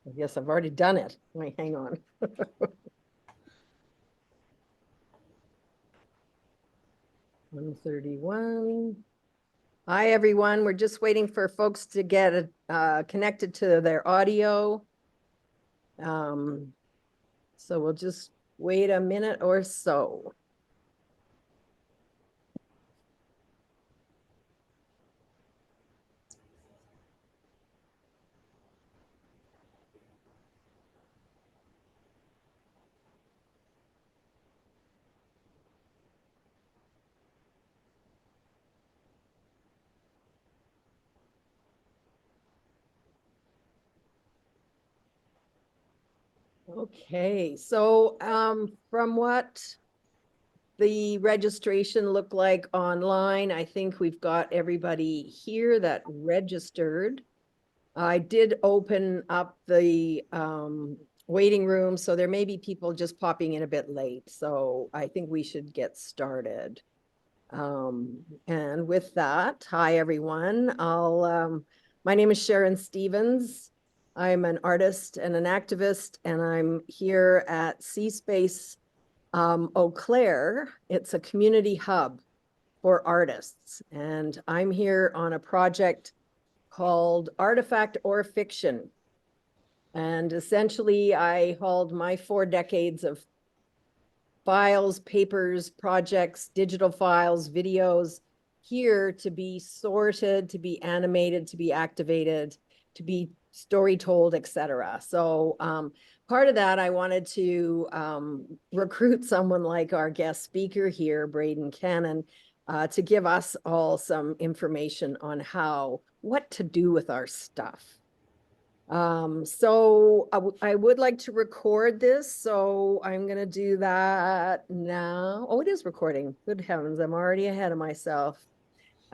I guess I've already done it. Wait, hang on. 131. Hi, everyone. We're just waiting for folks to get connected to their audio. So we'll just wait a minute or so. Okay, so from what the registration looked like online, I think we've got everybody here that registered. I did open up the waiting room, so there may be people just popping in a bit late. So I think we should get started. And with that, hi everyone. My name is Sharon Stevens. I'm an artist and an activist, and I'm here at C-Space Eau Claire. It's a community hub for artists, and I'm here on a project called Artifact or Fiction. And essentially, I hauled my 4 decades of files, papers, projects, digital files, videos here to be sorted, to be animated, to be activated, to be story told, etc. So part of that, I wanted to recruit someone like our guest speaker here, Braden Cannon, to give us all some information on what to do with our stuff. So I would like to record this, so I'm gonna do that now. Oh, it is recording. Good heavens, I'm already ahead of myself.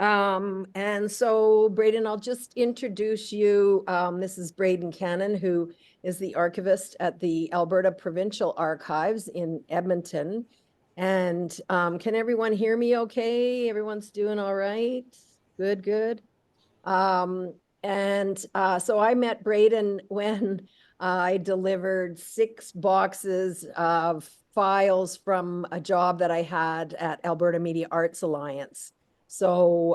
And so Braden, I'll just introduce you. This is Braden Cannon, who is the archivist at the Alberta Provincial Archives in Edmonton. And can everyone hear me okay? Everyone's doing all right? Good, good. So I met Braden when I delivered 6 boxes of files from a job that I had at Alberta Media Arts Alliance. So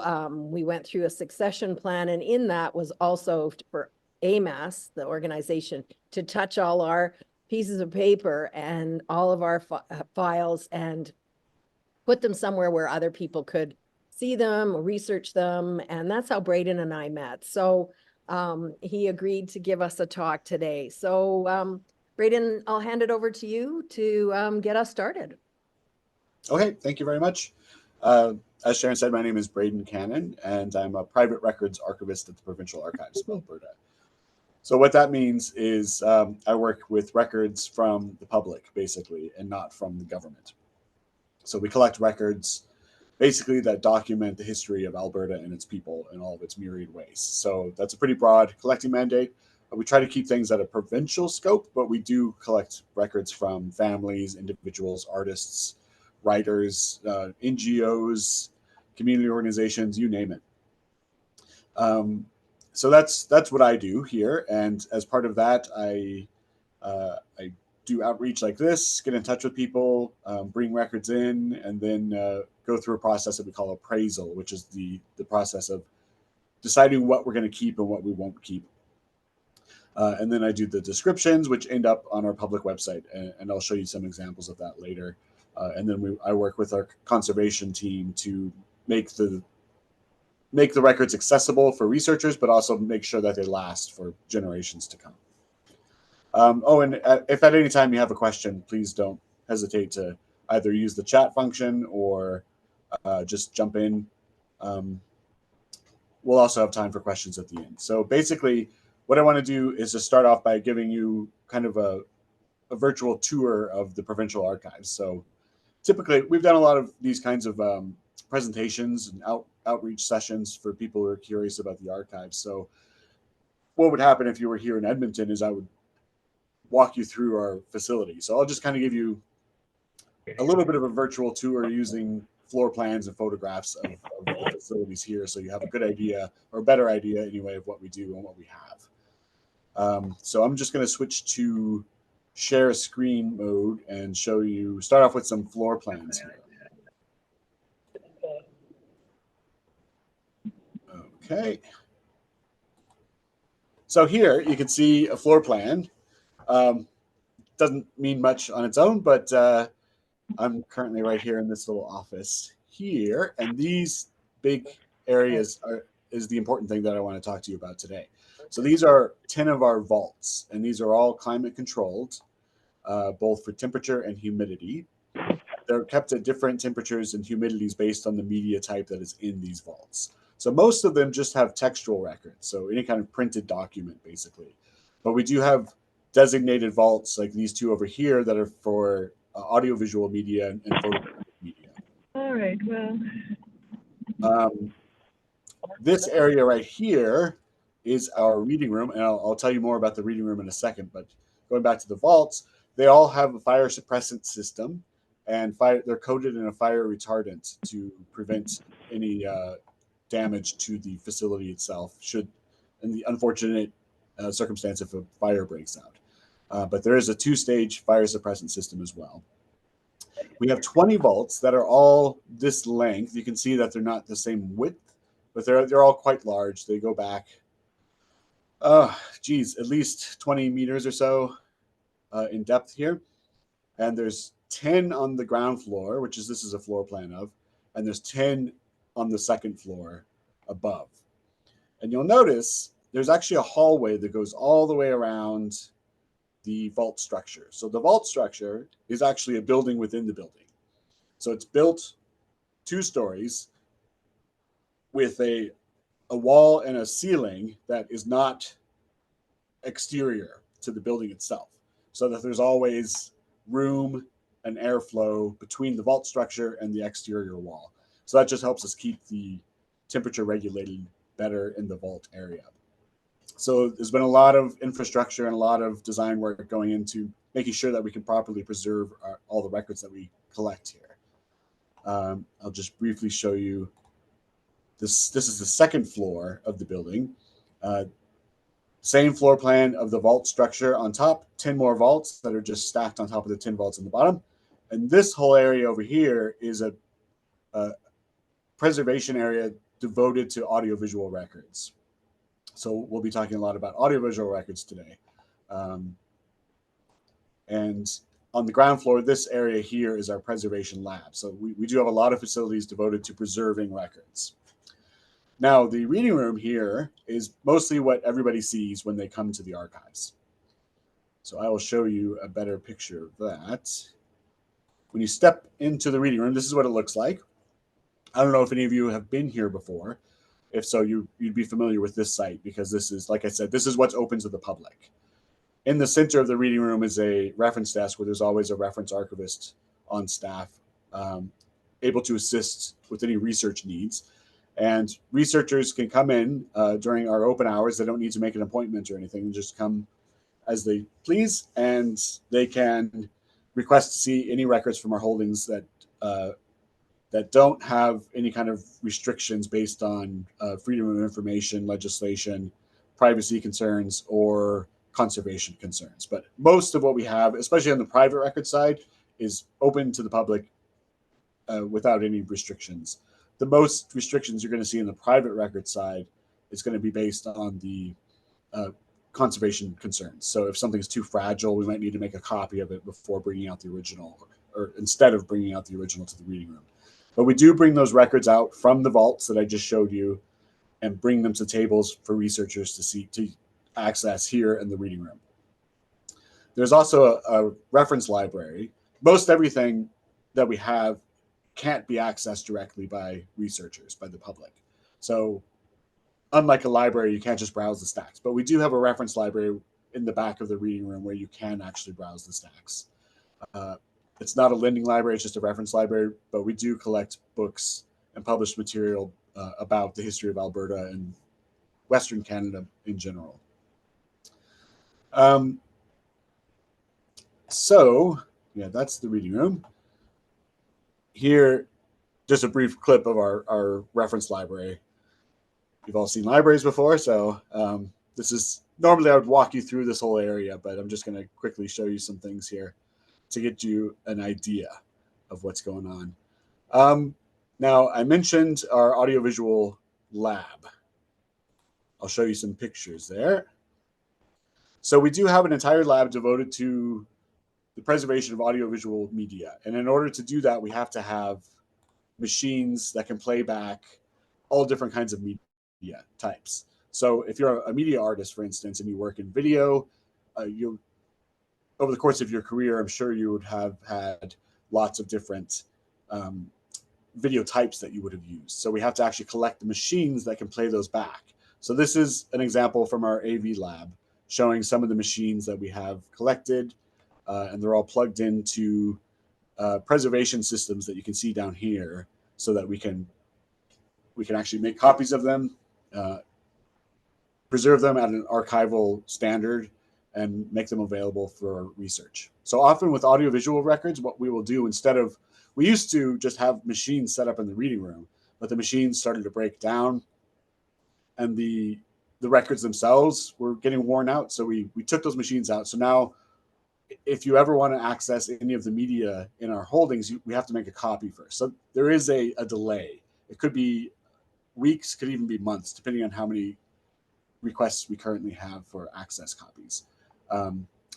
we went through a succession plan, and in that was also for AMAS, the organization, to touch all our pieces of paper and all of our files and put them somewhere where other people could see them, research them. And that's how Braden and I met. So he agreed to give us a talk today. So Braden, I'll hand it over to you to get us started. Okay, thank you very much. As Sharon said, my name is Braden Cannon, and I'm a private records archivist at the Provincial Archives of Alberta. So what that means is I work with records from the public, basically, and not from the government. So we collect records, basically, that document the history of Alberta and its people in all of its myriad ways. So that's a pretty broad collecting mandate. We try to keep things at a provincial scope, but we do collect records from families, individuals, artists, writers, NGOs, community organizations, you name it. So that's what I do here, and as part of that, I do outreach like this, get in touch with people, bring records in, and then go through a process that we call appraisal, which is the process of deciding what we're going to keep and what we won't keep. And then I do the descriptions, which end up on our public website, and I'll show you some examples of that later. And then I work with our conservation team to make the records accessible for researchers, but also make sure that they last for generations to come. And if at any time you have a question, please don't hesitate to either use the chat function or just jump in. We'll also have time for questions at the end. So basically, what I want to do is just start off by giving you kind of a virtual tour of the Provincial Archives. So typically, we've done a lot of these kinds of presentations and outreach sessions for people who are curious about the archives. So what would happen if you were here in Edmonton is I would walk you through our facility. So I'll just kind of give you a little bit of a virtual tour using floor plans and photographs of the facilities here, so you have a good idea, or a better idea anyway, of what we do and what we have. So I'm just going to switch to share screen mode and start off with some floor plans here. Okay. So here you can see a floor plan. Doesn't mean much on its own, but I'm currently right here in this little office here, and these big areas is the important thing that I want to talk to you about today. So these are 10 of our vaults, and these are all climate controlled, both for temperature and humidity. They're kept at different temperatures and humidities based on the media type that is in these vaults. So most of them just have textual records, so any kind of printed document, basically. But we do have designated vaults like these two over here that are for audiovisual media and photographic media. All right, well. This area right here is our reading room, and I'll tell you more about the reading room in a second. But going back to the vaults, they all have a fire suppressant system, and they're coated in a fire retardant to prevent any damage to the facility itself should, in the unfortunate circumstance, if a fire breaks out. But there is a 2-stage fire suppressant system as well. We have 20 vaults that are all this length. You can see that they're not the same width, but they're all quite large. They go back, at least 20 meters or so in depth here. And there's 10 on the ground floor, which is this is a floor plan of, and there's 10 on the second floor above. And you'll notice there's actually a hallway that goes all the way around the vault structure. So the vault structure is actually a building within the building. So it's built 2 stories with a wall and a ceiling that is not exterior to the building itself, so that there's always room and airflow between the vault structure and the exterior wall. So that just helps us keep the temperature regulated better in the vault area. So there's been a lot of infrastructure and a lot of design work going into making sure that we can properly preserve all the records that we collect here. I'll just briefly show you this. This is the second floor of the building. Same floor plan of the vault structure on top, 10 more vaults that are just stacked on top of the 10 vaults on the bottom. And this whole area over here is a preservation area devoted to audiovisual records. So we'll be talking a lot about audiovisual records today. And on the ground floor, this area here is our preservation lab. So we do have a lot of facilities devoted to preserving records. Now, the reading room here is mostly what everybody sees when they come to the archives. So I will show you a better picture of that. When you step into the reading room, this is what it looks like. I don't know if any of you have been here before. If so, you'd be familiar with this site, because this is, like I said, this is what's open to the public. In the center of the reading room is a reference desk where there's always a reference archivist on staff, able to assist with any research needs. And researchers can come in during our open hours. They don't need to make an appointment or anything. Just come as they please, and they can request to see any records from our holdings that that don't have any kind of restrictions based on freedom of information legislation, privacy concerns, or conservation concerns. But most of what we have, especially on the private record side, is open to the public without any restrictions. The most restrictions you're going to see in the private record side is going to be based on the conservation concerns. So if something's too fragile, we might need to make a copy of it before bringing out the original, or instead of bringing out the original to the reading room. But we do bring those records out from the vaults that I just showed you and bring them to tables for researchers to access here in the reading room. There's also a reference library. Most everything that we have can't be accessed directly by researchers, by the public. So unlike a library, you can't just browse the stacks, but we do have a reference library in the back of the reading room where you can actually browse the stacks. It's not a lending library, it's just a reference library, but we do collect books and published material about the history of Alberta and Western Canada in general. So yeah, that's the reading room. Here, just a brief clip of our reference library. You've all seen libraries before, so this is normally I would walk you through this whole area, but I'm just going to quickly show you some things here to get you an idea of what's going on. Now, I mentioned our audiovisual lab. I'll show you some pictures there. So we do have an entire lab devoted to the preservation of audiovisual media. And in order to do that, we have to have machines that can play back all different kinds of media types. So if you're a media artist, for instance, and you work in video, you over the course of your career, I'm sure you would have had lots of different video types that you would have used. So we have to actually collect the machines that can play those back. So this is an example from our AV lab showing some of the machines that we have collected, and they're all plugged into preservation systems that you can see down here, so that we can actually make copies of them, preserve them at an archival standard, and make them available for research. So often with audiovisual records, what we will do, instead of, we used to just have machines set up in the reading room, but the machines started to break down and the records themselves were getting worn out. So we took those machines out. So now if you ever want to access any of the media in our holdings, we have to make a copy first. So there is a delay. It could be weeks, could even be months, depending on how many requests we currently have for access copies.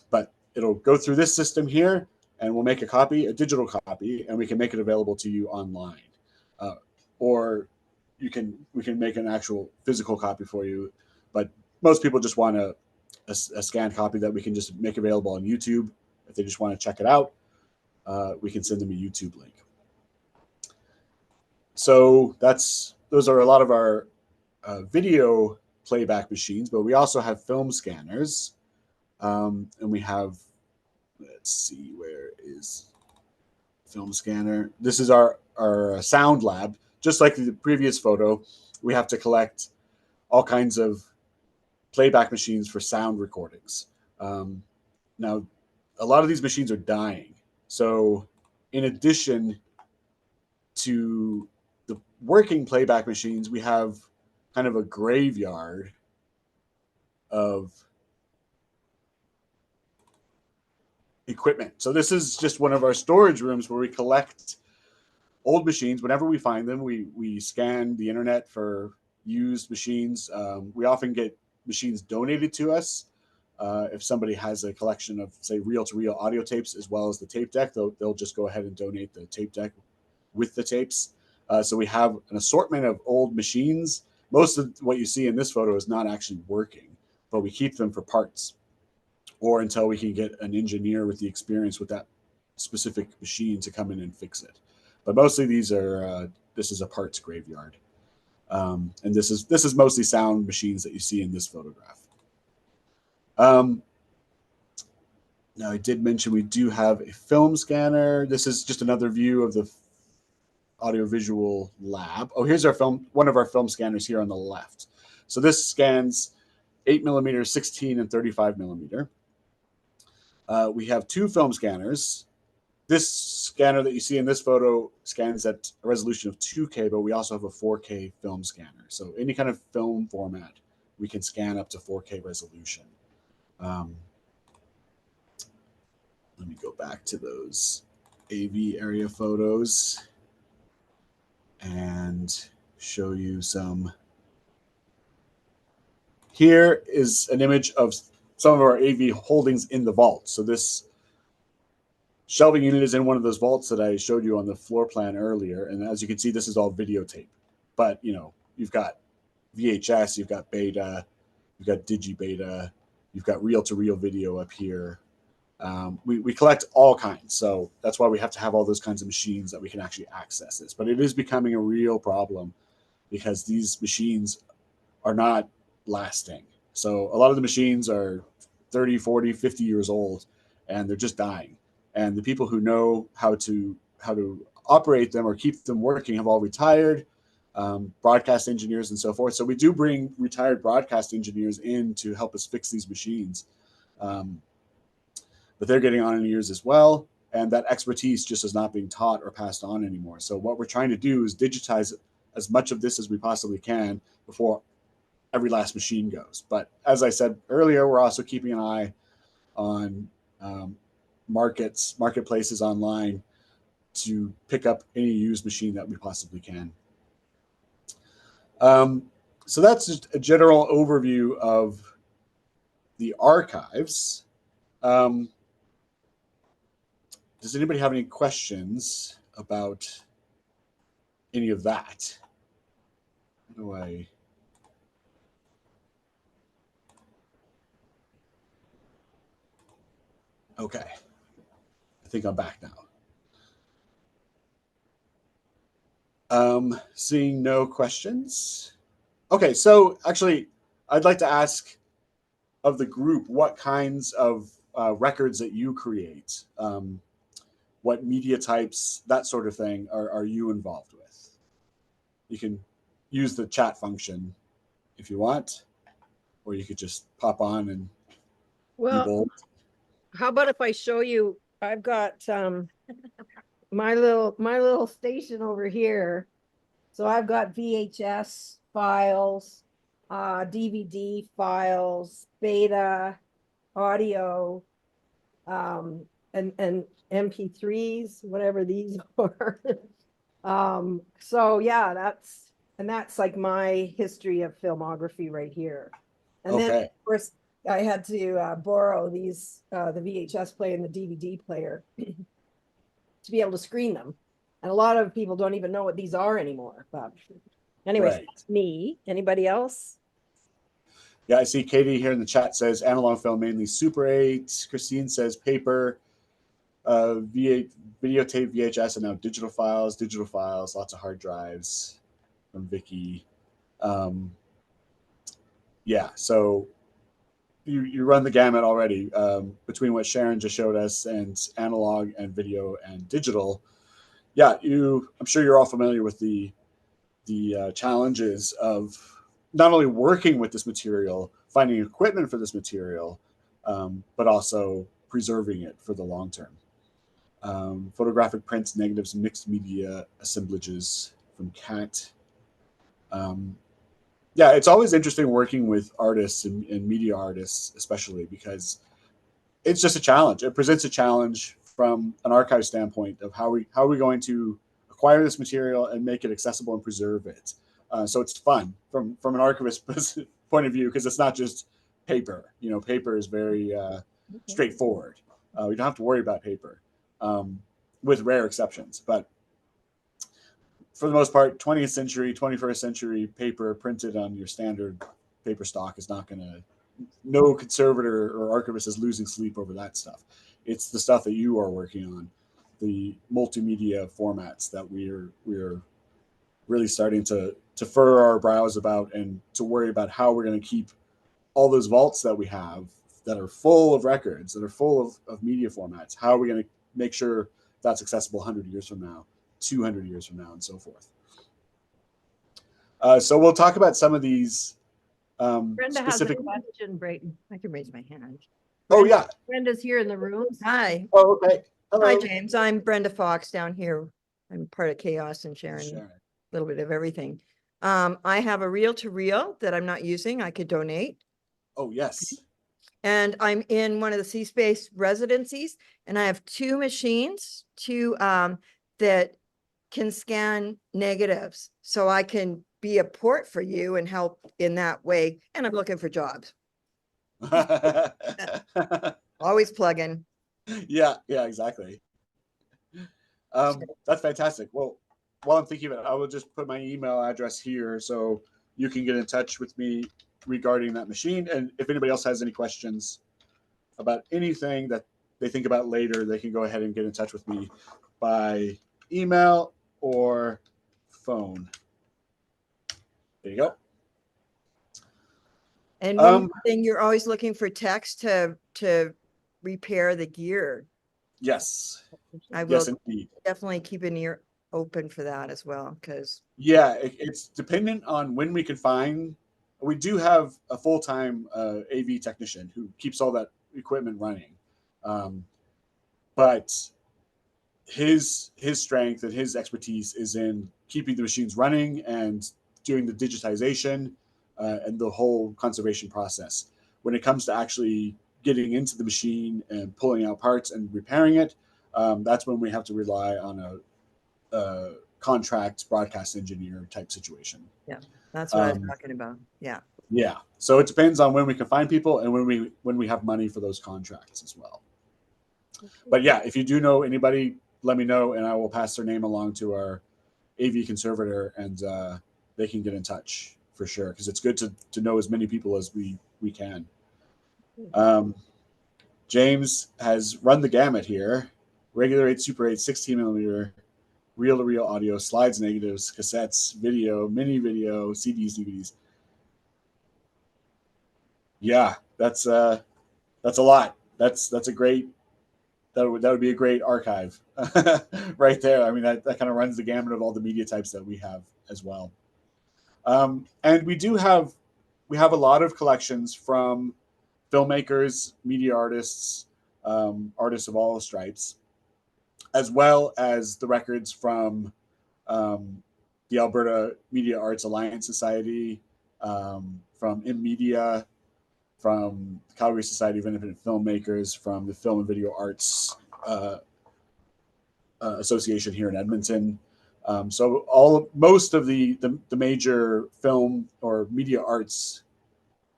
But it'll go through this system here, and we'll make a copy, a digital copy, and we can make it available to you online. Or we can make an actual physical copy for you. But most people just want a scanned copy that we can just make available on YouTube. If they just want to check it out, we can send them a YouTube link. So those are a lot of our video playback machines, but we also have film scanners. And we have, let's see, where is film scanner? This is our sound lab. Just like the previous photo, we have to collect all kinds of playback machines for sound recordings. Now, a lot of these machines are dying. So in addition to the working playback machines, we have kind of a graveyard of equipment. So this is just one of our storage rooms where we collect old machines. Whenever we find them, we scan the internet for used machines. We often get machines donated to us. If somebody has a collection of, say, reel-to-reel audio tapes as well as the tape deck, they'll just go ahead and donate the tape deck with the tapes. So we have an assortment of old machines. Most of what you see in this photo is not actually working, but we keep them for parts, or until we can get an engineer with the experience with that specific machine to come in and fix it. But mostly these are, this is a parts graveyard. And this is mostly sound machines that you see in this photograph. Now I did mention we do have a film scanner. This is just another view of the audiovisual lab. Oh, here's our one of our film scanners here on the left. So this scans 8mm, 16 and 35mm. We have two film scanners. This scanner that you see in this photo scans at a resolution of 2K, but we also have a 4K film scanner. So any kind of film format, we can scan up to 4K resolution. Let me go back to those AV area photos and show you some. Here is an image of some of our AV holdings in the vault. So this shelving unit is in one of those vaults that I showed you on the floor plan earlier. And as you can see, this is all videotape. But, you know, you've got VHS, you've got beta, you've got digibeta, you've got reel-to-reel video up here. We collect all kinds. So that's why we have to have all those kinds of machines that we can actually access this. But it is becoming a real problem because these machines are not lasting. So a lot of the machines are 30, 40, 50 years old, and they're just dying. And the people who know how to operate them or keep them working have all retired, broadcast engineers and so forth. So we do bring retired broadcast engineers in to help us fix these machines. But they're getting on in years as well. And that expertise just is not being taught or passed on anymore. So what we're trying to do is digitize as much of this as we possibly can before every last machine goes. But as I said earlier, we're also keeping an eye on marketplaces online to pick up any used machine that we possibly can. So that's just a general overview of the archives. Does anybody have any questions about any of that? How do I... Okay. I think I'm back now. Seeing no questions. Okay, so actually, I'd like to ask of the group what kinds of records that you create, what media types, that sort of thing, are you involved with? You can use the chat function if you want, or you could just pop on and be Well, bold. how about if I show you, I've got my little station over here. So I've got VHS files, DVD files, beta, audio, and MP3s, whatever these are. So yeah, that's like my history of filmography right here. And then Okay. of course I had to borrow these the VHS player and the DVD player to be able to screen them. And a lot of people don't even know what these are anymore. But anyways, Right. that's me. Anybody else? Yeah, I see Katie here in the chat says analog film, mainly Super 8. Christine says paper, V8, videotape, VHS, and now digital files, lots of hard drives from Vicky. Yeah, so you run the gamut already between what Sharon just showed us and analog and video and digital. Yeah, I'm sure you're all familiar with the challenges of not only working with this material, finding equipment for this material, but also preserving it for the long term. Photographic prints, negatives, mixed media assemblages from CAT. Yeah, it's always interesting working with artists and media artists, especially because it's just a challenge. It presents a challenge from an archive standpoint of how are we going to acquire this material and make it accessible and preserve it. So it's fun from an archivist point of view because it's not just paper. You know, paper is very straightforward. We don't have to worry about paper, with rare exceptions. But for the most part, 20th century, 21st century paper printed on your standard paper stock is not going to. No conservator or archivist is losing sleep over that stuff. It's the stuff that you are working on, the multimedia formats that we're really starting to furrow our brows about and to worry about how we're going to keep all those vaults that we have that are full of records, that are full of media formats. How are we going to make sure that's accessible 100 years from now, 200 years from now, and so forth. So we'll talk about some of these Brenda specific. has a question, Brayton. I can raise my hand. Oh, yeah. Brenda's here in the room. Hi. Oh, okay. Hello. Hi, James. I'm Brenda Fox down here. I'm part of Chaos and sharing a little bit of everything. I have a reel-to-reel that I'm not using. I could donate. Oh, yes. And I'm in one of the C-Space residencies, and I have two machines, that can scan negatives. So I can be a port for you and help in that way. And I'm looking for jobs. Always plugging. Yeah, exactly. That's fantastic. Well, while I'm thinking of it, I will just put my email address here so you can get in touch with me regarding that machine. And if anybody else has any questions about anything that they think about later, they can go ahead and get in touch with me by email or phone. There you go. And one more thing, you're always looking for text to repair the gear. Yes. I will Yes, indeed. definitely keep an ear open for that as well, because yeah, it's dependent on when we can find. We do have a full-time AV technician who keeps all that equipment running, but his strength and his expertise is in keeping the machines running and doing the digitization, and the whole conservation process. When it comes to actually getting into the machine and pulling out parts and repairing it, that's when we have to rely on a contract broadcast engineer type situation. Yeah, that's what I was talking about. Yeah. Yeah. So it depends on when we can find people and when we have money for those contracts as well. But yeah, if you do know anybody, let me know and I will pass their name along to our AV conservator and they can get in touch for sure, because it's good to know as many people as we can. James has run the gamut here. Regular 8, Super 8, 16 millimeter, reel-to-reel audio, slides, negatives, cassettes, video, mini video, CDs, DVDs. Yeah, that's a lot. That's a great, that would be a great archive right there. I mean, that kind of runs the gamut of all the media types that we have as well. And we have a lot of collections from filmmakers, media artists, artists of all stripes, as well as the records from the Alberta Media Arts Alliance Society, from InMedia, from the Calgary Society of Independent Filmmakers, from the Film and Video Arts Association here in Edmonton. So most of the major film or media arts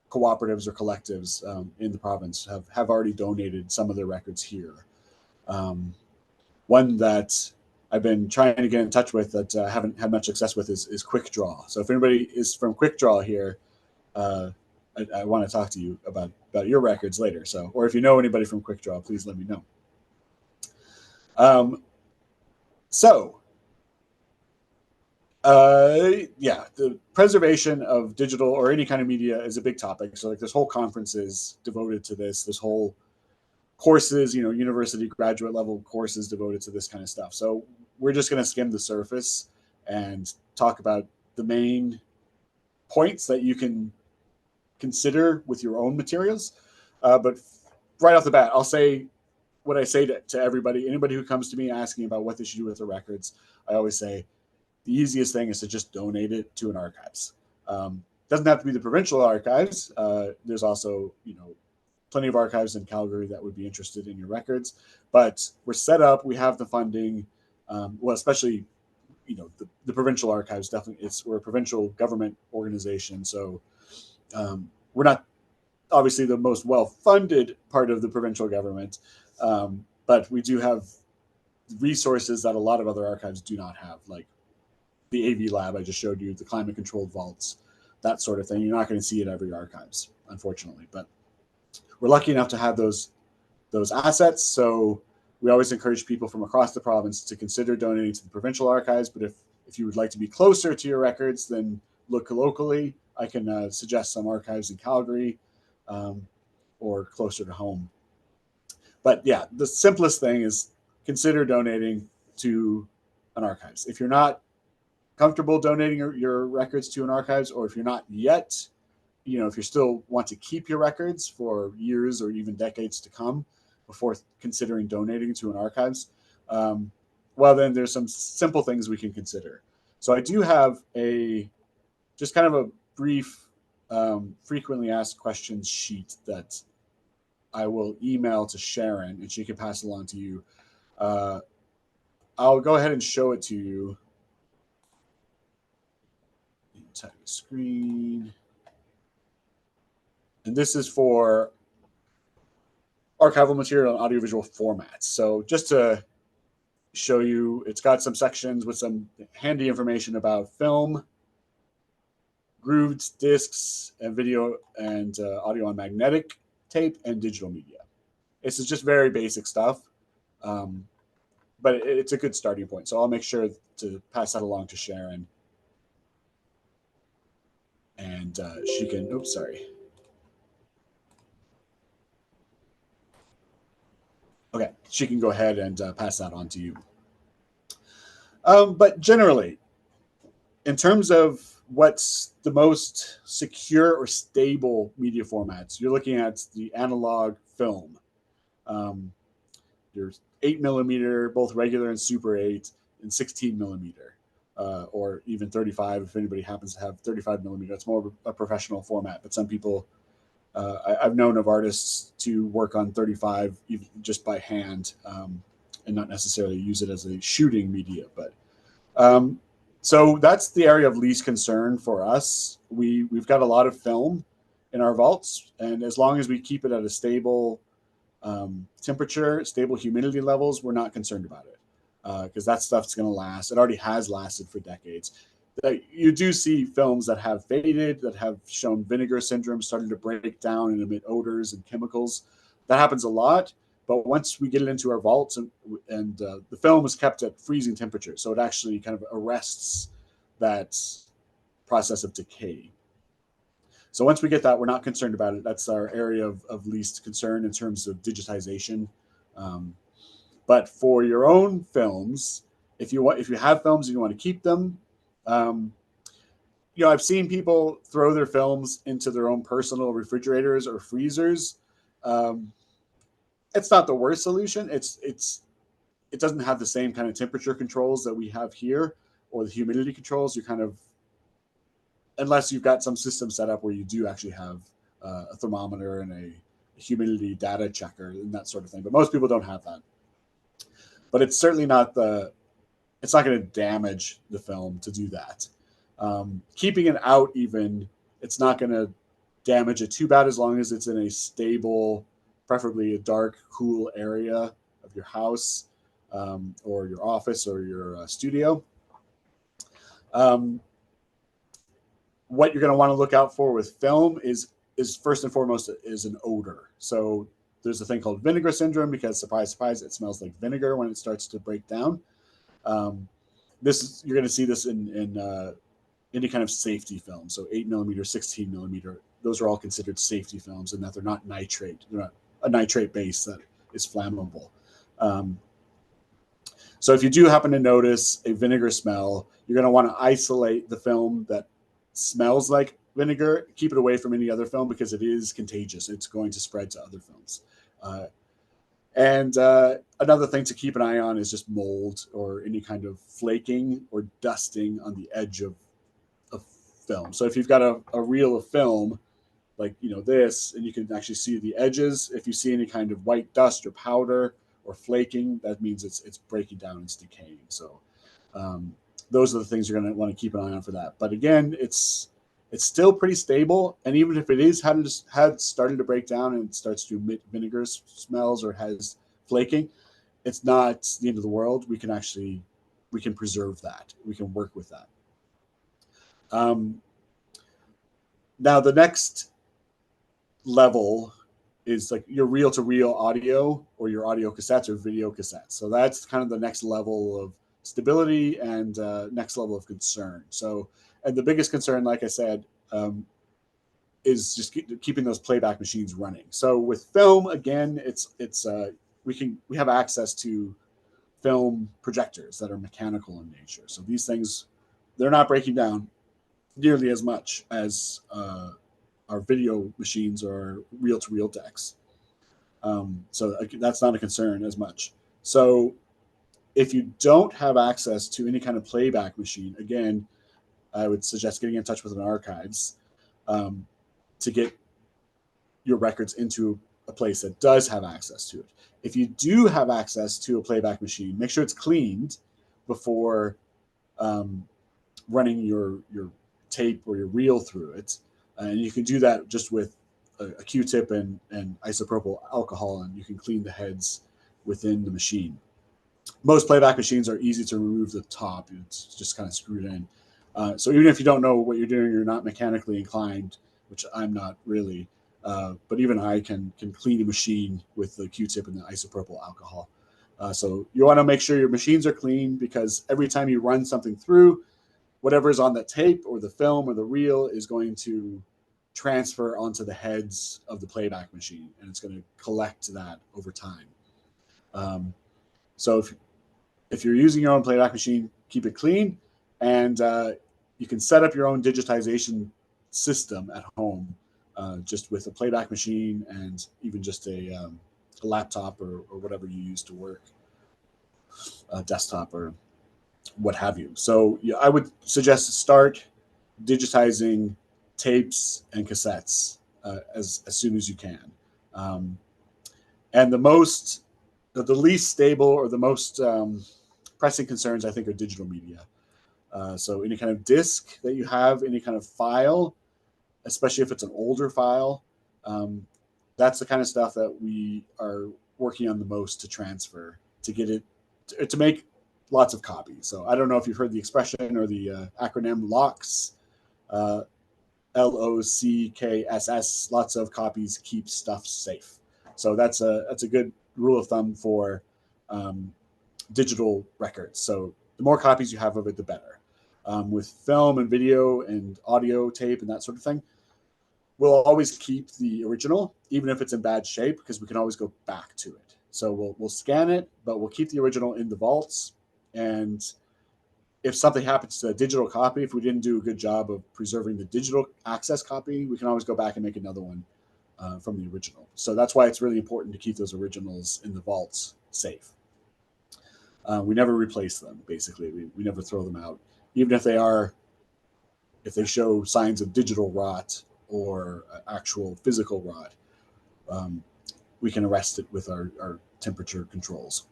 cooperatives or collectives in the province have already donated some of their records here. One that I've been trying to get in touch with that I haven't had much success with is Quick Draw. So if anybody is from Quick Draw here, I want to talk to you about your records later. So, or if you know anybody from Quick Draw, please let me know. Yeah, the preservation of digital or any kind of media is a big topic. So like this whole conference is devoted to this whole courses, university graduate level courses devoted to this kind of stuff. So we're just going to skim the surface and talk about the main points that you can consider with your own materials. But right off the bat, I'll say what I say to everybody, anybody who comes to me asking about what they should do with their records. I always say the easiest thing is to just donate it to an archives. Doesn't have to be the provincial archives. There's also, plenty of archives in Calgary that would be interested in your records, but we're set up, we have the funding, well, especially, the provincial archives, definitely we're a provincial government organization. So we're not obviously the most well-funded part of the provincial government, but we do have resources that a lot of other archives do not have, like the AV lab I just showed you, the climate controlled vaults, that sort of thing. You're not going to see it at every archives, unfortunately, but we're lucky enough to have those assets. So we always encourage people from across the province to consider donating to the provincial archives. But if you would like to be closer to your records, then look locally. I can suggest some archives in Calgary or closer to home. But yeah, the simplest thing is consider donating to an archives. If you're not comfortable donating your records to an archives, or if you're not yet, if you still want to keep your records for years or even decades to come before considering donating to an archives, well, then there's some simple things we can consider. So I do have just kind of a brief frequently asked questions sheet that I will email to Sharon and she can pass along to you. I'll go ahead and show it to you. Tiny screen. And this is for archival material and audiovisual formats. So just to show you, it's got some sections with some handy information about film, grooved discs, and video and audio on magnetic tape, and digital media. This is just very basic stuff, but it's a good starting point. So I'll make sure to pass that along to Sharon. And she can, oops, sorry. Okay, she can go ahead and pass that on to you. But generally, in terms of what's the most secure or stable media formats, you're looking at the analog film. Your 8 millimeter, both regular and Super 8, and 16 millimeter. or even 35 if anybody happens to have 35 millimeter. It's more of a professional format, but some people, I've known of artists to work on 35 just by hand, and not necessarily use it as a shooting media. But so that's the area of least concern for us. We've got a lot of film in our vaults, and as long as we keep it at a stable temperature, stable humidity levels, we're not concerned about it, because that stuff's going to last. It already has lasted for decades. You do see films that have faded, that have shown vinegar syndrome, starting to break down and emit odors and chemicals. That happens a lot. But once we get it into our vaults, and the film is kept at freezing temperature, so it actually kind of arrests that process of decay. So once we get that, we're not concerned about it. That's our area of least concern in terms of digitization. But for your own films, if you have films and you want to keep them, I've seen people throw their films into their own personal refrigerators or freezers. It's not the worst solution. It doesn't have the same kind of temperature controls that we have here, or the humidity controls. You kind of, unless you've got some system set up where you do actually have a thermometer and a humidity data checker and that sort of thing. But most people don't have that. But it's certainly not it's not going to damage the film to do that. Keeping it out, even, it's not going to damage it too bad as long as it's in a stable, preferably a dark, cool area of your house, or your office or your studio. What you're going to want to look out for with film is first and foremost is an odor. So there's a thing called vinegar syndrome, because surprise, surprise, it smells like vinegar when it starts to break down. You're going to see this in any kind of safety film. So 8 millimeter, 16 millimeter, those are all considered safety films, and that they're not nitrate. They're not a nitrate base that is flammable. So if you do happen to notice a vinegar smell, you're going to want to isolate the film that smells like vinegar. Keep it away from any other film, because it is contagious. It's going to spread to other films. And another thing to keep an eye on is just mold or any kind of flaking or dusting on the edge of film. So if you've got a reel of film like this, and you can actually see the edges, if you see any kind of white dust or powder or flaking, that means it's breaking down, it's decaying. So those are the things you're going to want to keep an eye on for that. But again, it's still pretty stable, and even if it had started to break down and it starts to emit vinegar smells or has flaking, it's not the end of the world. We can preserve that. We can work with that. Now the next level is like your reel-to-reel audio, or your audio cassettes or video cassettes. So that's kind of the next level of stability and next level of concern. So, and the biggest concern, like I said, is just keeping those playback machines running. So with film, again, we have access to film projectors that are mechanical in nature. So these things, they're not breaking down nearly as much as our video machines or reel-to-reel decks. So that's not a concern as much. So if you don't have access to any kind of playback machine, again, I would suggest getting in touch with an archives to get your records into a place that does have access to it. If you do have access to a playback machine, make sure it's cleaned before running your tape or your reel through it. And you can do that just with a Q-tip and isopropyl alcohol, and you can clean the heads within the machine. Most playback machines are easy to remove the top. It's just kind of screwed in. So even if you don't know what you're doing, you're not mechanically inclined, which I'm not really, but even I can clean a machine with the Q-tip and the isopropyl alcohol. So you want to make sure your machines are clean, because every time you run something through, whatever is on the tape or the film or the reel is going to transfer onto the heads of the playback machine, and it's going to collect that over time. So if you're using your own playback machine, keep it clean, and you can set up your own digitization system at home, just with a playback machine and even just a laptop or whatever you use to work, a desktop or what have you. So yeah, I would suggest to start digitizing tapes and cassettes as soon as you can. And the least stable or the most pressing concerns, I think, are digital media. So any kind of disc that you have, any kind of file, especially if it's an older file, that's the kind of stuff that we are working on the most to transfer, to get it, to make lots of copies. So I don't know if you've heard the expression or the acronym LOCKSS, LOCKSS, lots of copies keep stuff safe. So that's a good rule of thumb for digital records. So the more copies you have of it, the better. With film and video and audio tape and that sort of thing, we'll always keep the original, even if it's in bad shape, because we can always go back to it. So we'll scan it, but we'll keep the original in the vaults. And if something happens to a digital copy, if we didn't do a good job of preserving the digital access copy, we can always go back and make another one from the original. So that's why it's really important to keep those originals in the vaults safe. We never replace them, basically. We never throw them out. Even if they show signs of digital rot or actual physical rot, we can arrest it with our temperature controls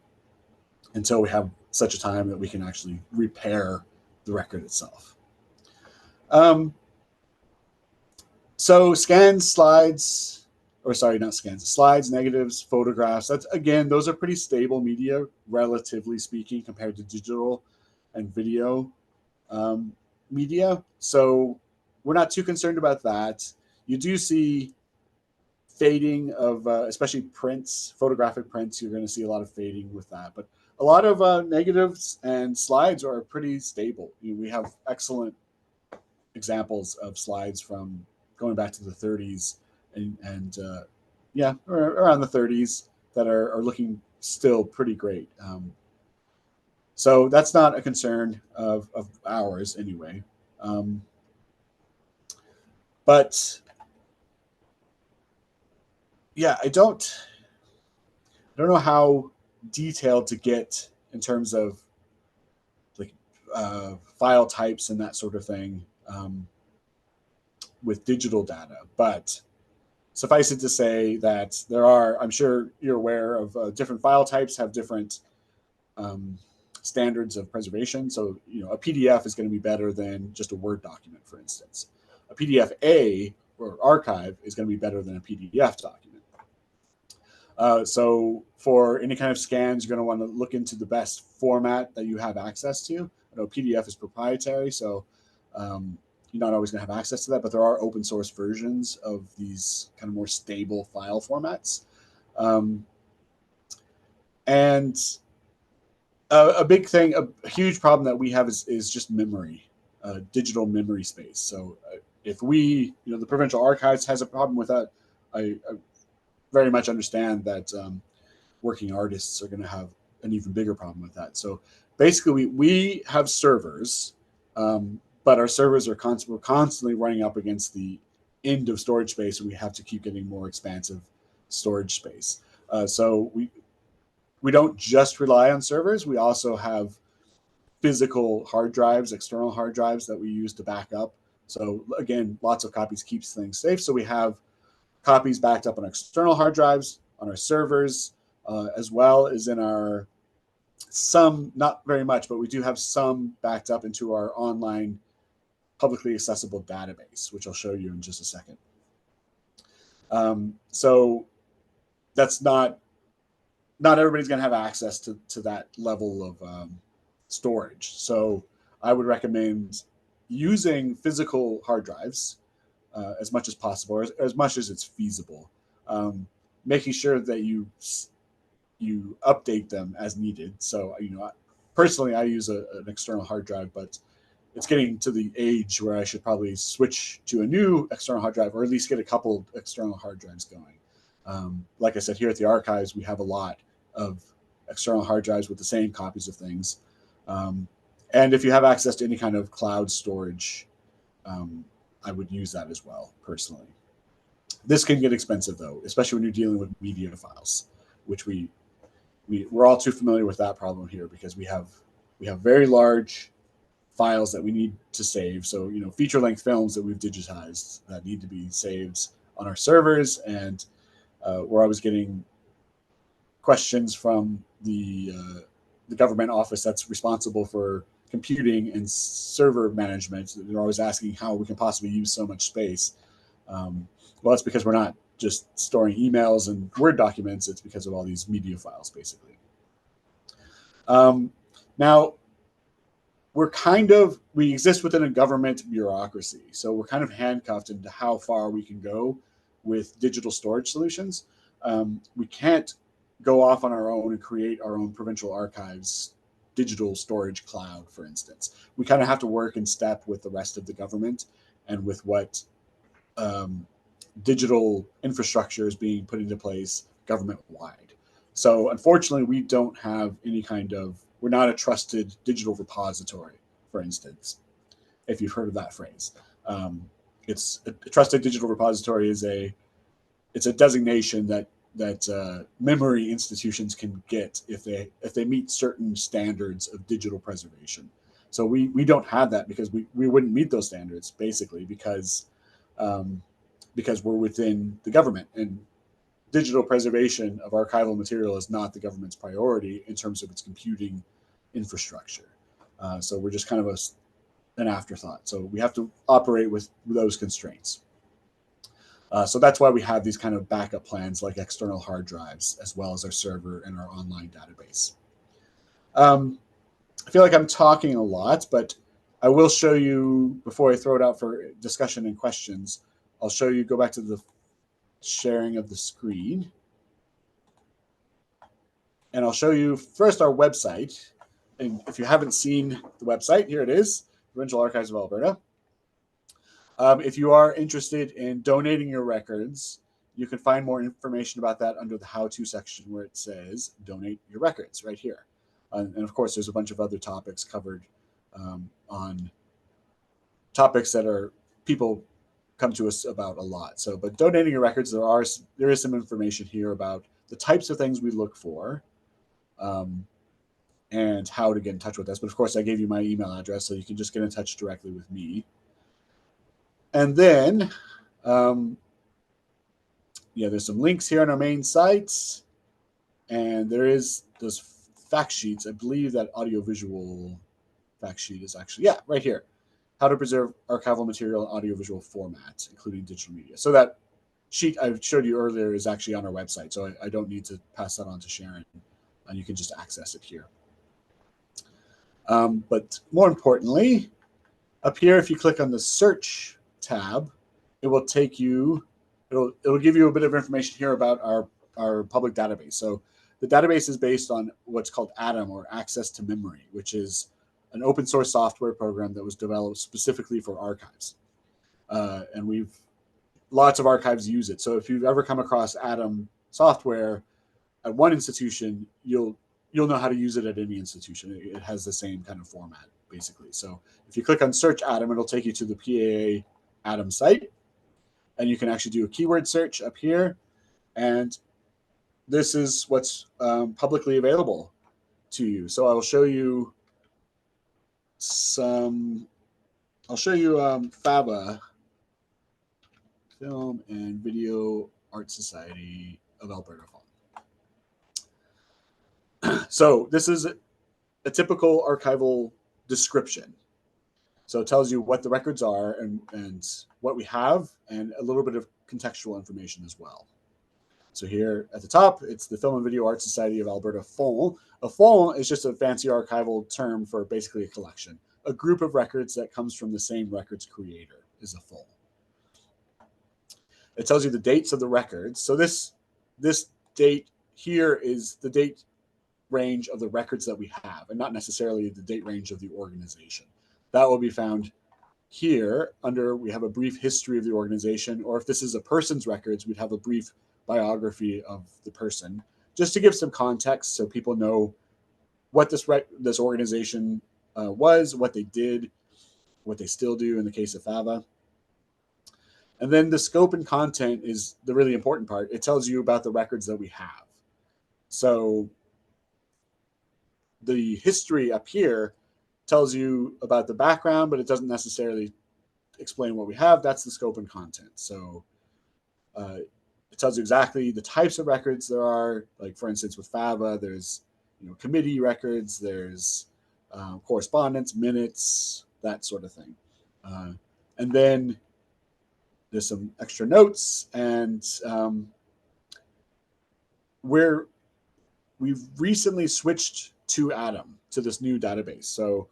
until we have such a time that we can actually repair the record itself. So scans, slides, or sorry, not scans, slides, negatives, photographs, those are pretty stable media, relatively speaking, compared to digital and video media. So we're not too concerned about that. You do see fading of, especially prints, photographic prints, you're going to see a lot of fading with that. But a lot of negatives and slides are pretty stable. We have excellent examples of slides from going back to the 30s and around the 30s that are looking still pretty great. So that's not a concern of ours anyway. But yeah, I don't know how detailed to get in terms of like file types and that sort of thing with digital data. But suffice it to say that there are, I'm sure you're aware of different file types have different standards of preservation. So, a PDF is going to be better than just a Word document, for instance. A PDF-A or archive is going to be better than a PDF document. So for any kind of scans, you're going to want to look into the best format that you have access to. I know PDF is proprietary, so you're not always going to have access to that, but there are open source versions of these kind of more stable file formats. And a big thing, a huge problem that we have is just memory, digital memory space. So if we, the Provincial Archives has a problem with that, I very much understand that working artists are going to have an even bigger problem with that. So basically, we have servers, but our servers are we're constantly running up against the end of storage space, and we have to keep getting more expansive storage space. So we don't just rely on servers. We also have physical hard drives, external hard drives that we use to back up. So again, lots of copies keeps things safe. So we have copies backed up on external hard drives, on our servers, as well as in some, not very much, but we do have some backed up into our online publicly accessible database, which I'll show you in just a second. So that's not everybody's going to have access to that level of storage. So I would recommend using physical hard drives as much as possible, or as much as it's feasible, making sure that you update them as needed. So, personally, I use an external hard drive, but it's getting to the age where I should probably switch to a new external hard drive, or at least get a couple external hard drives going. Like I said, here at the archives, we have a lot of external hard drives with the same copies of things. And if you have access to any kind of cloud storage, I would use that as well, personally. This can get expensive, though, especially when you're dealing with media files, which we're all too familiar with that problem here, because we have We have very large files that we need to save. So, feature-length films that we've digitized that need to be saved on our servers, and where I was getting questions from the government office that's responsible for computing and server management. They're always asking how we can possibly use so much space. Well, it's because we're not just storing emails and Word documents. It's because of all these media files, basically. Now, we exist within a government bureaucracy. So we're kind of handcuffed into how far we can go with digital storage solutions. We can't go off on our own and create our own provincial archives digital storage cloud, for instance. We kind of have to work in step with the rest of the government and with what digital infrastructure is being put into place government-wide. So unfortunately, we don't have we're not a trusted digital repository, for instance, if you've heard of that phrase. It's a trusted digital repository it's a designation that memory institutions can get if they meet certain standards of digital preservation. So we don't have that because we wouldn't meet those standards, basically, because we're within the government, and digital preservation of archival material is not the government's priority in terms of its computing infrastructure. So we're just kind of an afterthought. So we have to operate with those constraints. So that's why we have these kind of backup plans like external hard drives, as well as our server and our online database. I feel like I'm talking a lot, but I will show you, before I throw it out for discussion and questions, I'll show you, go back to the sharing of the screen. And I'll show you first our website. And if you haven't seen the website, here it is, Provincial Archives of Alberta. If you are interested in donating your records, you can find more information about that under the how-to section where it says donate your records right here. And of course, there's a bunch of other topics covered on topics that people come to us about a lot. So, but donating your records, there is some information here about the types of things we look for and how to get in touch with us. But of course, I gave you my email address, so you can just get in touch directly with me. And then, there's some links here on our main sites, and there is those fact sheets. I believe that audiovisual fact sheet is actually, right here. How to preserve archival material in audiovisual format, including digital media. So that sheet I showed you earlier is actually on our website, so I don't need to pass that on to Sharon, and you can just access it here. But more importantly, up here, if you click on the search tab, it will take you, it'll give you a bit of information here about our public database. So the database is based on what's called ATOM, or Access to Memory, which is an open source software program that was developed specifically for archives. And lots of archives use it. So if you've ever come across ATOM software at one institution, you'll know how to use it at any institution. It has the same kind of format, basically. So if you click on search ATOM, it'll take you to the PAA ATOM site, and you can actually do a keyword search up here. And this is what's publicly available to you. So I'll show you FABA, Film and Video Art Society of Alberta. So this is a typical archival description. So it tells you what the records are and what we have, and a little bit of contextual information as well. So here at the top, it's the Film and Video Art Society of Alberta FOL. A FOL is just a fancy archival term for basically a collection. A group of records that comes from the same records creator is a FOL. It tells you the dates of the records. So this date here is the date range of the records that we have, and not necessarily the date range of the organization. That will be found here under, we have a brief history of the organization, or if this is a person's records, we'd have a brief biography of the person, just to give some context so people know what this organization was, what they did, what they still do in the case of FAVA. And then the scope and content is the really important part. It tells you about the records that we have. So the history up here tells you about the background, but it doesn't necessarily explain what we have. That's the scope and content. So it tells you exactly the types of records there are. Like, for instance, with FAVA, there's committee records, there's correspondence, minutes, that sort of thing. And then there's some extra notes, and we've recently switched to Atom, to this new database. So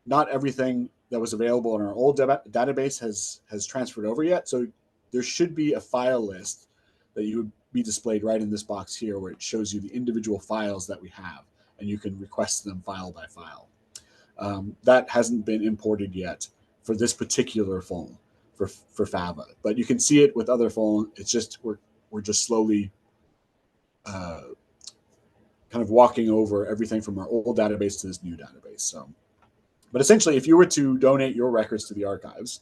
not everything that was available in our old database has transferred over yet. So there should be a file list that you would be displayed right in this box here, where it shows you the individual files that we have, and you can request them file by file. That hasn't been imported yet for this particular phone for FAVA, but you can see it with other phones. It's just we're just slowly kind of walking over everything from our old database to this new database. So, but essentially, if you were to donate your records to the archives,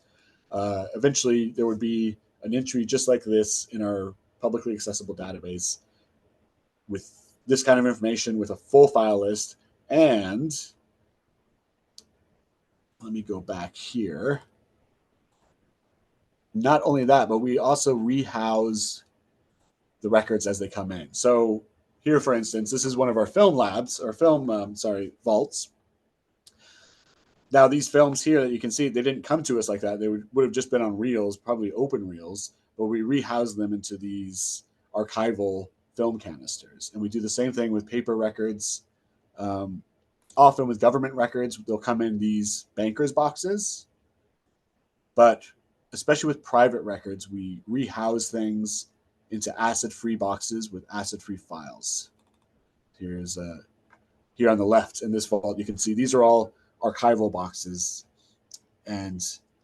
eventually there would be an entry just like this in our publicly accessible database with this kind of information, with a full file list. And let me go back here. Not only that, but we also rehouse the records as they come in. So here, for instance, this is one of our film labs, or vaults. Now, these films here that you can see, they didn't come to us like that. They would have just been on reels, probably open reels, but we rehouse them into these archival film canisters. And we do the same thing with paper records. Often with government records, they'll come in these bankers boxes. But especially with private records, we rehouse things into acid-free boxes with acid-free files. Here on the left in this vault, you can see these are all archival boxes, and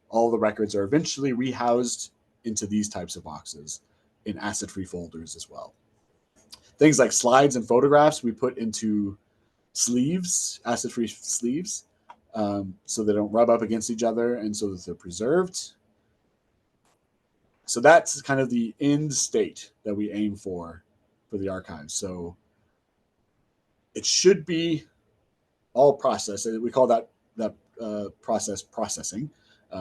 all the records are eventually rehoused into these types of boxes in acid-free folders as well. Things like slides and photographs we put into sleeves, acid-free sleeves, so they don't rub up against each other and so that they're preserved. So that's kind of the end state that we aim for the archives. So it should be all processed. We call that process processing.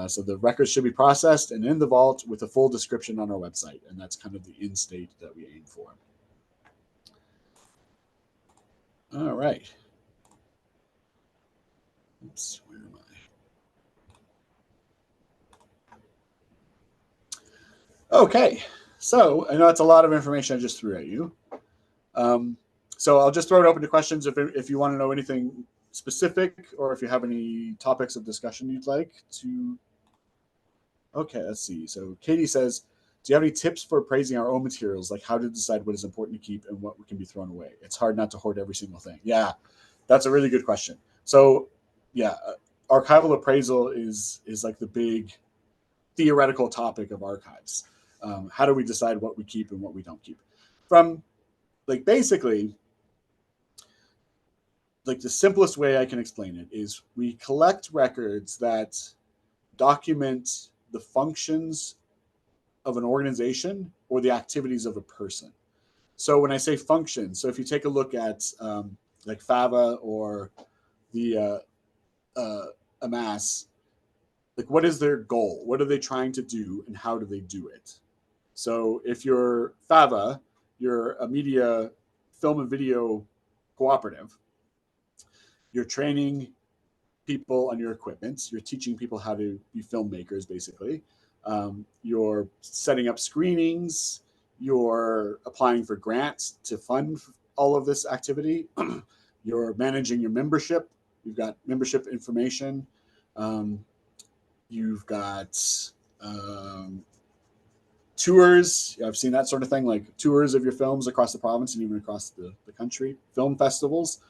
So the records should be processed and in the vault with a full description on our website. And that's kind of the end state that we aim for. All right. Oops, where am I? Okay, so I know that's a lot of information I just threw at you. So I'll just throw it open to questions if you want to know anything specific, or if you have any topics of discussion you'd like to. Okay, let's see. So Katie says, do you have any tips for appraising our own materials, like how to decide what is important to keep and what can be thrown away? It's hard not to hoard every single thing. Yeah, that's a really good question. So yeah, archival appraisal is like the big theoretical topic of archives. How do we decide what we keep and what we don't keep? From basically, the simplest way I can explain it is we collect records that document the functions of an organization or the activities of a person. So when I say function, so if you take a look at like FAVA or the AMAS, what is their goal? What are they trying to do and how do they do it? So if you're FAVA, you're a media, film and video cooperative. You're training people on your equipment. You're teaching people how to be filmmakers, basically. You're setting up screenings. You're applying for grants to fund all of this activity. You're managing your membership. You've got membership information. You've got tours. I've seen that sort of thing, like tours of your films across the province and even across the country, film festivals.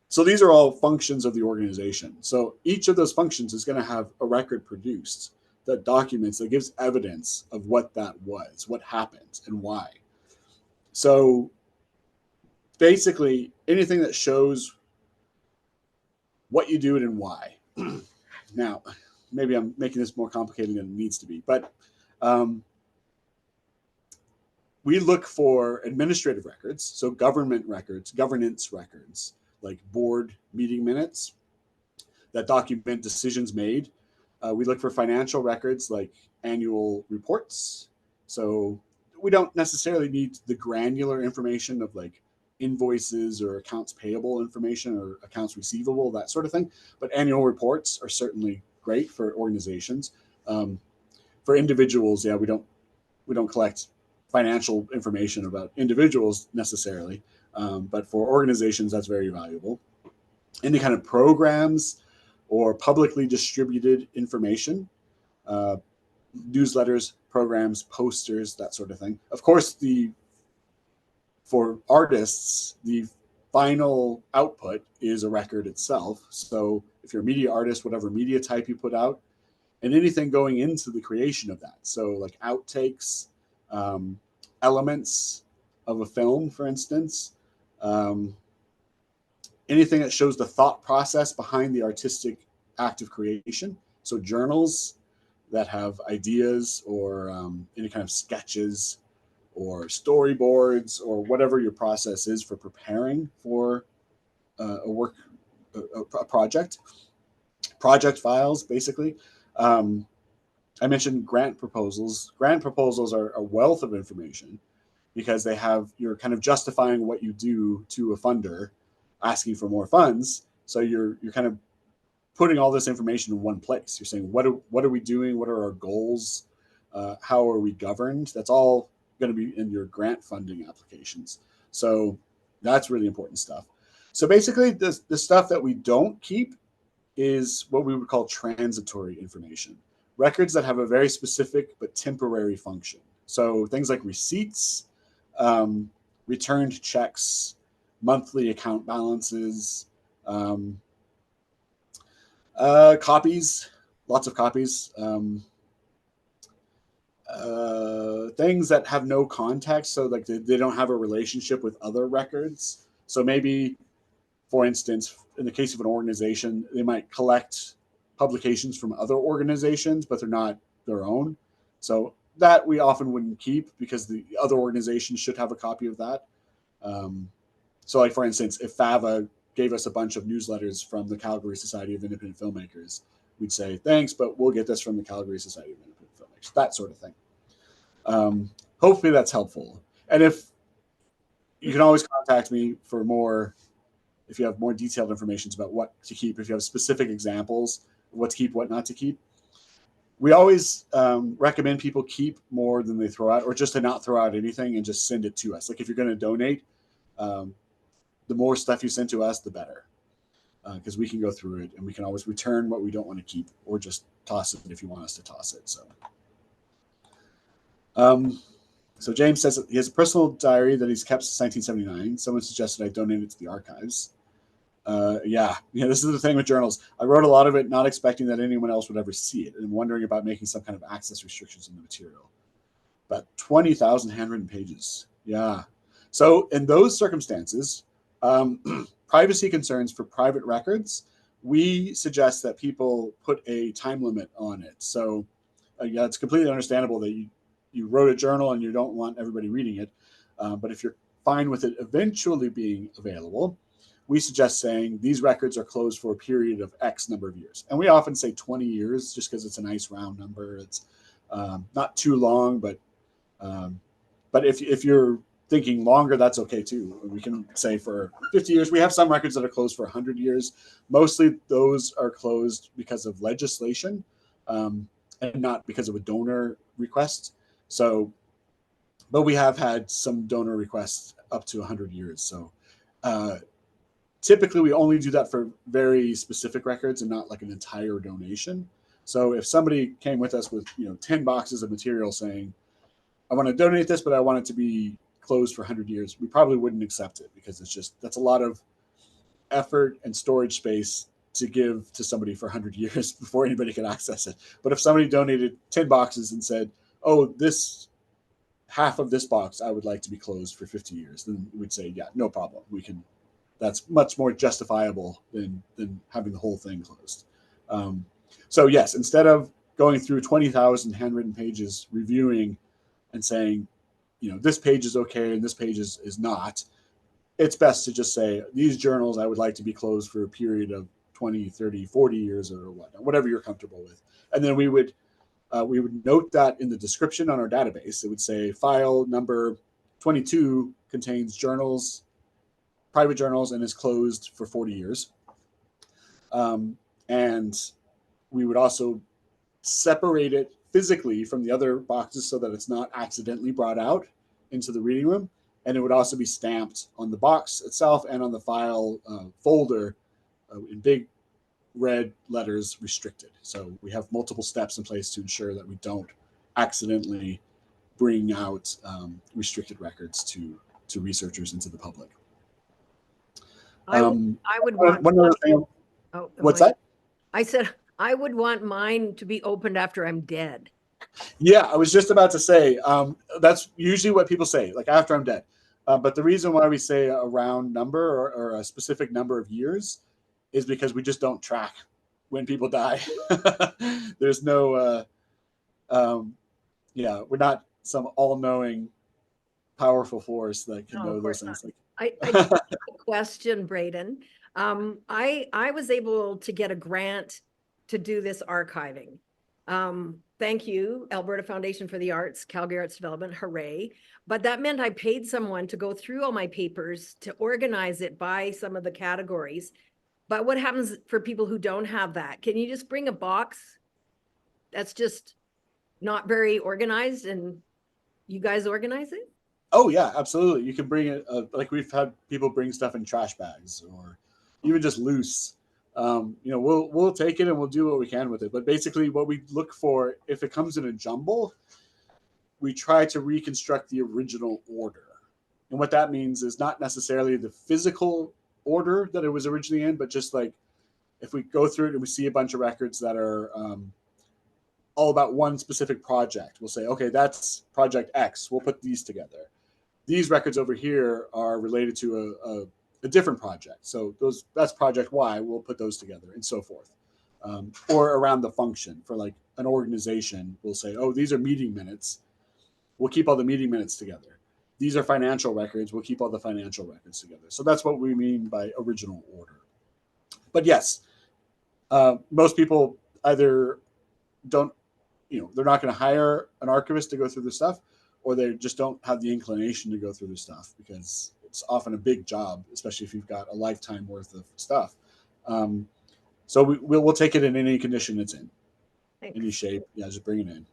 So these are all functions of the organization. So each of those functions is going to have a record produced that documents, that gives evidence of what that was, what happened, and why. So basically, anything that shows what you do and why. Now, maybe I'm making this more complicated than it needs to be, but we look for administrative records, so government records, governance records, like board meeting minutes that document decisions made. We look for financial records like annual reports. So we don't necessarily need the granular information of like invoices or accounts payable information or accounts receivable, that sort of thing. But annual reports are certainly great for organizations. For individuals, yeah, we don't collect financial information about individuals necessarily, but for organizations, that's very valuable. Any kind of programs or publicly distributed information, newsletters, programs, posters, that sort of thing. Of course, for artists, the final output is a record itself. So if you're a media artist, whatever media type you put out, and anything going into the creation of that. So like outtakes, elements of a film, for instance, anything that shows the thought process behind the artistic act of creation. So journals that have ideas or any kind of sketches or storyboards or whatever your process is for preparing for a project files, basically. I mentioned grant proposals. Grant proposals are a wealth of information because you're kind of justifying what you do to a funder asking for more funds. So you're kind of putting all this information in one place. You're saying, what are we doing? What are our goals? How are we governed? That's all going to be in your grant funding applications. So that's really important stuff. So basically the stuff that we don't keep is what we would call transitory information. Records that have a very specific but temporary function. So things like receipts, returned checks, monthly account balances, copies, lots of copies, things that have no context. So like they don't have a relationship with other records. So maybe, for instance, in the case of an organization, they might collect publications from other organizations, but they're not their own. So that we often wouldn't keep because the other organizations should have a copy of that. So like, for instance, if FAVA gave us a bunch of newsletters from the Calgary Society of Independent Filmmakers, we'd say, thanks, but we'll get this from the Calgary Society of Independent Filmmakers, that sort of thing. Hopefully that's helpful. And if you can always contact me for more, if you have more detailed information about what to keep, if you have specific examples of what to keep, what not to keep. We always recommend people keep more than they throw out, or just to not throw out anything and just send it to us. Like if you're going to donate, the more stuff you send to us, the better, because we can go through it and we can always return what we don't want to keep, or just toss it if you want us to toss it. So James says he has a personal diary that he's kept since 1979. Someone suggested I donate it to the archives. Yeah, this is the thing with journals. I wrote a lot of it not expecting that anyone else would ever see it, and wondering about making some kind of access restrictions in the material. But 20,000 handwritten pages. Yeah. So in those circumstances, privacy concerns for private records, we suggest that people put a time limit on it. So yeah, it's completely understandable that you wrote a journal and you don't want everybody reading it. But if you're fine with it eventually being available, we suggest saying these records are closed for a period of X number of years. And we often say 20 years just because it's a nice round number. It's not too long, but if you're thinking longer, that's okay too. We can say for 50 years. We have some records that are closed for 100 years. Mostly those are closed because of legislation and not because of a donor request. So, but we have had some donor requests up to 100 years. So typically we only do that for very specific records and not like an entire donation. So if somebody came with us with 10 boxes of material saying, I want to donate this, but I want it to be closed for 100 years, we probably wouldn't accept it, because that's a lot of effort and storage space to give to somebody for 100 years before anybody could access it. But if somebody donated 10 boxes and said, oh, this half of this box I would like to be closed for 50 years, then we'd say, yeah, no problem. We can. That's much more justifiable than having the whole thing closed. So yes, instead of going through 20,000 handwritten pages reviewing and saying, this page is okay and this page is not, it's best to just say these journals I would like to be closed for a period of 20, 30, 40 years or whatever you're comfortable with. And then we would note that in the description on our database. It would say file number 22 contains journals, private journals, and is closed for 40 years. And we would also separate it physically from the other boxes so that it's not accidentally brought out into the reading room. And it would also be stamped on the box itself and on the file folder in big red letters, restricted. So we have multiple steps in place to ensure that we don't accidentally bring out restricted records to researchers and to the public. I would want one other thing. Oh, What's that? I said I would want mine to be opened after I'm dead. Yeah, I was just about to say that's usually what people say, like after I'm dead. But the reason why we say a round number or a specific number of years is because we just don't track when people die. There's no, we're not some all-knowing, powerful force that can know those things. I have a question, Braden. I was able to get a grant to do this archiving. Thank you, Alberta Foundation for the Arts, Calgary Arts Development, hooray. But that meant I paid someone to go through all my papers to organize it by some of the categories. But what happens for people who don't have that? Can you just bring a box that's just not very organized and you guys organize it? Oh yeah, absolutely. You can bring it, like we've had people bring stuff in trash bags or even just loose. We'll take it and we'll do what we can with it. But basically what we look for, if it comes in a jumble, we try to reconstruct the original order. And what that means is not necessarily the physical order that it was originally in, but just like if we go through it and we see a bunch of records that are all about one specific project, we'll say, okay, that's project X. We'll put these together. These records over here are related to a different project. So that's project Y. We'll put those together and so forth. Or around the function for like an organization, we'll say, oh, these are meeting minutes. We'll keep all the meeting minutes together. These are financial records. We'll keep all the financial records together. So that's what we mean by original order. But yes, most people either don't, they're not going to hire an archivist to go through the stuff, or they just don't have the inclination to go through the stuff because it's often a big job, especially if you've got a lifetime worth of stuff. So we'll take it in any condition it's in. Thanks. Any shape. Yeah, just bring it in.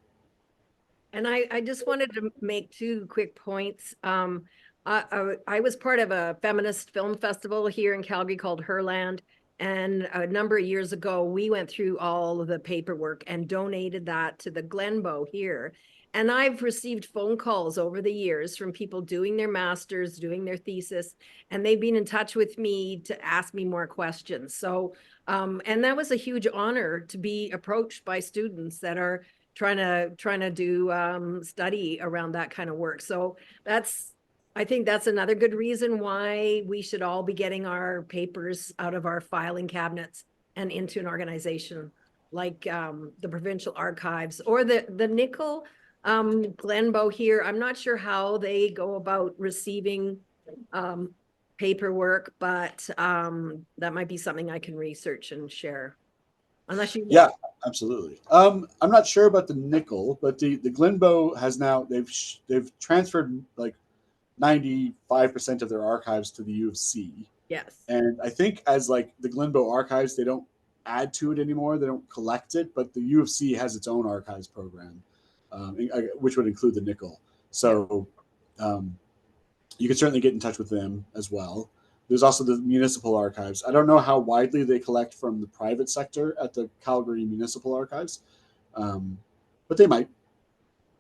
And I just wanted to make 2 quick points. I was part of a feminist film festival here in Calgary called Herland. And a number of years ago, we went through all of the paperwork and donated that to the Glenbow here. And I've received phone calls over the years from people doing their masters, doing their thesis, and they've been in touch with me to ask me more questions. So, and that was a huge honor to be approached by students that are trying to do study around that kind of work. So I think that's another good reason why we should all be getting our papers out of our filing cabinets and into an organization like the Provincial Archives or the Nickel Glenbow here. I'm not sure how they go about receiving paperwork, but that might be something I can research and share. Unless you Yeah, absolutely. I'm not sure about the Nickel, but the Glenbow has now they've transferred like 95% of their archives to the U of C. Yes. And I think as like the Glenbow archives, they don't add to it anymore. They don't collect it, but the U of C has its own archives program, which would include the Nickel. So you can certainly get in touch with them as well. There's also the municipal archives. I don't know how widely they collect from the private sector at the Calgary Municipal Archives, but they might.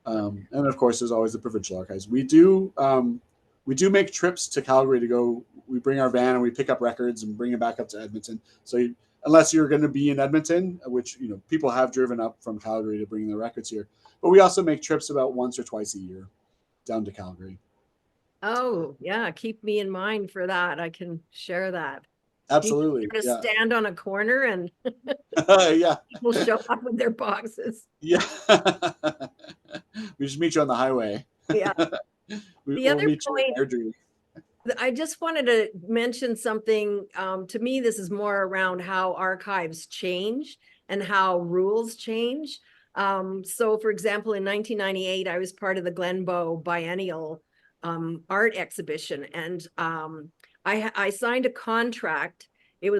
And of course, there's always the provincial archives. We do make trips to Calgary to go. We bring our van and we pick up records and bring it back up to Edmonton. So unless you're going to be in Edmonton, which people have driven up from Calgary to bring their records here, but we also make trips about once or twice a year down to Calgary. Oh, yeah. Keep me in mind for that. I can share that. Absolutely. You're going to stand on a corner and yeah, people show up with their boxes. Yeah. We just meet you on the highway. Yeah. The other point, I just wanted to mention something. To me, this is more around how archives change and how rules change. So for example, in 1998, I was part of the Glenbow Biennial art exhibition, and I signed a contract.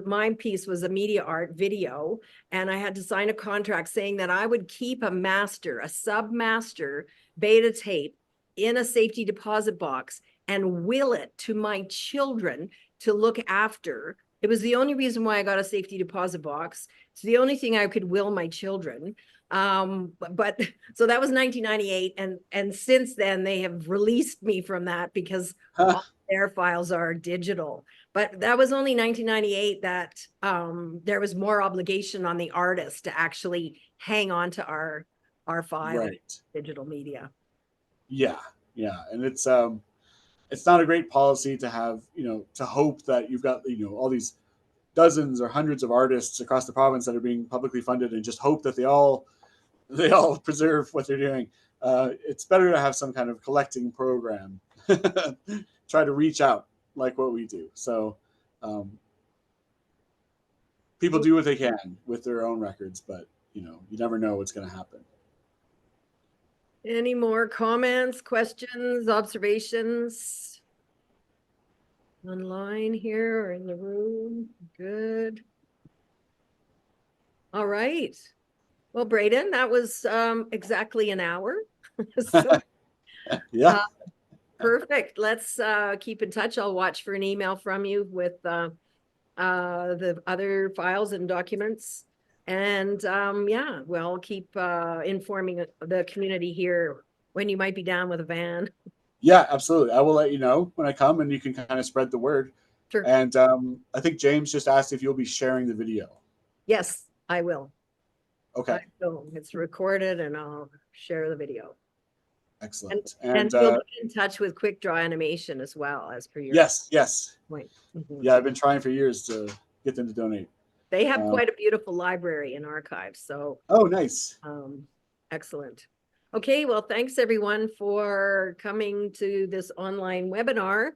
My piece was a media art video, and I had to sign a contract saying that I would keep a sub-master beta tape in a safety deposit box and will it to my children to look after. It was the only reason why I got a safety deposit box. It's the only thing I could will my children. But so that was 1998, and since then they have released me from that because all their files are digital. But that was only 1998 that there was more obligation on the artist to actually hang on to our file, Right. digital media. Yeah. Yeah. And it's not a great policy to have, to hope that you've got, all these dozens or hundreds of artists across the province that are being publicly funded and just hope that they all preserve what they're doing. It's better to have some kind of collecting program. Try to reach out like what we do. So people do what they can with their own records, but you never know what's going to happen. Any more comments, questions, observations? Online here or in the room? Good. All right. Well, Braden, that was exactly an hour. So, Yeah. perfect. Let's keep in touch. I'll watch for an email from you with the other files and documents. And yeah, we'll keep informing the community here when you might be down with a van. Yeah, absolutely. I will let you know when I come, and you can kind of spread the word. Sure. And I think James just asked if you'll be sharing the video. Yes, I will. Okay. It's recorded, and I'll share the video. Excellent. And we'll be in touch with Quick Draw Animation as well, as per your yes. point. Mm-hmm. Yeah, I've been trying for years to get them to donate. They have quite a beautiful library and archives. So oh, nice. Excellent. Okay, well, thanks everyone for coming to this online webinar.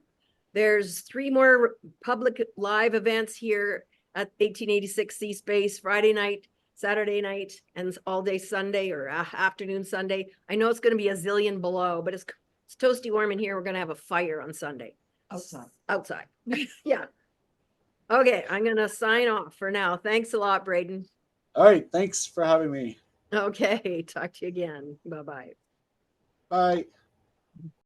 There's 3 more public live events here at 1886 C Space, Friday night, Saturday night, and all day Sunday or afternoon Sunday. I know it's going to be a zillion below, but it's toasty warm in here. We're going to have a fire on Sunday. Outside. Yeah. Okay, I'm going to sign off for now. Thanks a lot, Braden. All right. Thanks for having me. Okay, talk to you again. Bye-bye. Bye.